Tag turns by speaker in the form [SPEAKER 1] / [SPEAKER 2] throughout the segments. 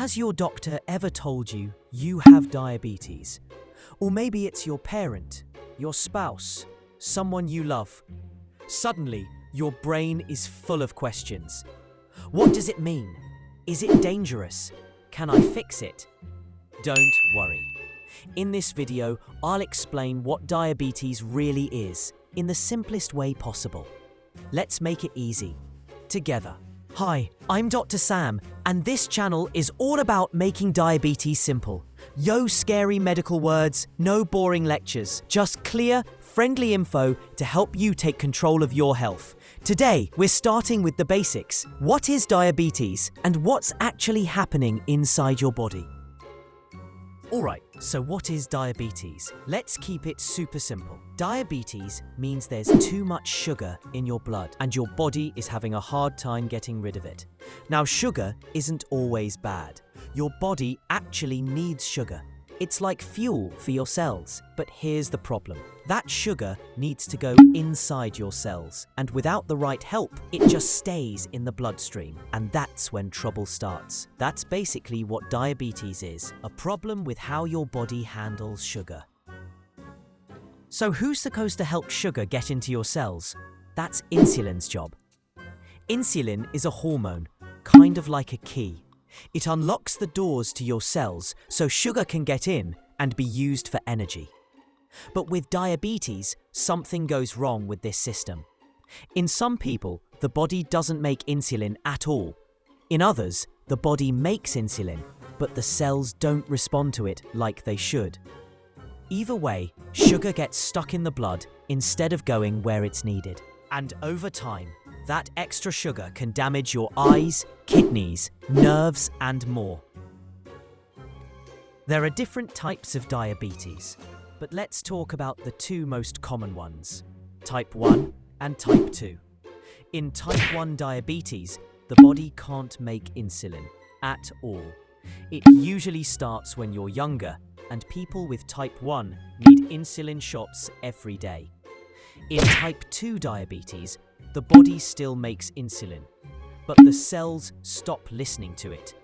[SPEAKER 1] Has your doctor ever told you you have diabetes? Or maybe it's your parent, your spouse, someone you love. Suddenly, your brain is full of questions. What does it mean? Is it dangerous? Can I fix it? Don't worry. In this video, I'll explain what diabetes really is in the simplest way possible. Let's make it easy. Together. Hi, I'm Dr. Sam, and this channel is all about making diabetes simple. No scary medical words, no boring lectures, just clear, friendly info to help you take control of your health. Today, we're starting with the basics. What is diabetes, and what's actually happening inside your body? Alright, so what is diabetes? Let's keep it super simple. Diabetes means there's too much sugar in your blood and your body is having a hard time getting rid of it. Now, sugar isn't always bad. Your body actually needs sugar. It's like fuel for your cells, but here's the problem. That sugar needs to go inside your cells, and without the right help, it just stays in the bloodstream, and that's when trouble starts. That's basically what diabetes is, a problem with how your body handles sugar. So who's supposed to help sugar get into your cells? That's insulin's job. Insulin is a hormone, kind of like a key. It unlocks the doors to your cells so sugar can get in and be used for energy. But with diabetes, something goes wrong with this system. In some people, the body doesn't make insulin at all. In others, the body makes insulin, but the cells don't respond to it like they should. Either way, sugar gets stuck in the blood instead of going where it's needed. And over time, that extra sugar can damage your eyes, kidneys, nerves, and more. There are different types of diabetes, but let's talk about the two most common ones, type 1 and type 2. In type 1 diabetes, the body can't make insulin at all. It usually starts when you're younger, and people with type 1 need insulin shots every day. In type 2 diabetes, the body still makes insulin, but the cells stop listening to it.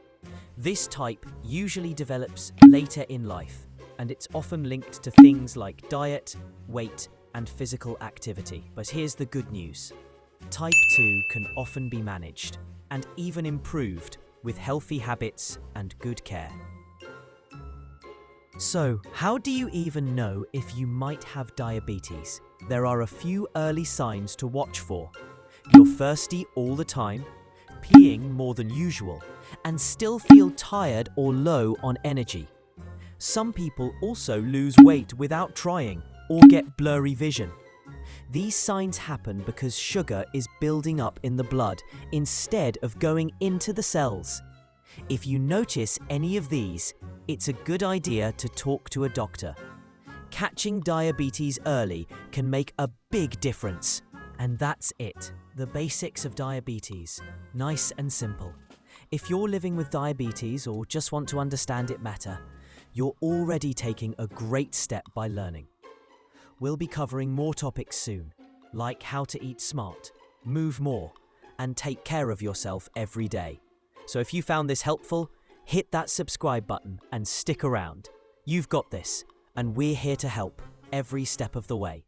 [SPEAKER 1] This type usually develops later in life, and it's often linked to things like diet, weight, and physical activity. But here's the good news. Type 2 can often be managed, and even improved, with healthy habits and good care. So, how do you even know if you might have diabetes? There are a few early signs to watch for. You're thirsty all the time, peeing more than usual, and still feel tired or low on energy. Some people also lose weight without trying or get blurry vision. These signs happen because sugar is building up in the blood instead of going into the cells. If you notice any of these, it's a good idea to talk to a doctor. Catching diabetes early can make a big difference. And that's it. The basics of diabetes. Nice and simple. If you're living with diabetes or just want to understand it better, you're already taking a great step by learning. We'll be covering more topics soon, like how to eat smart, move more, and take care of yourself every day. So if you found this helpful, hit that subscribe button and stick around. You've got this, and we're here to help every step of the way.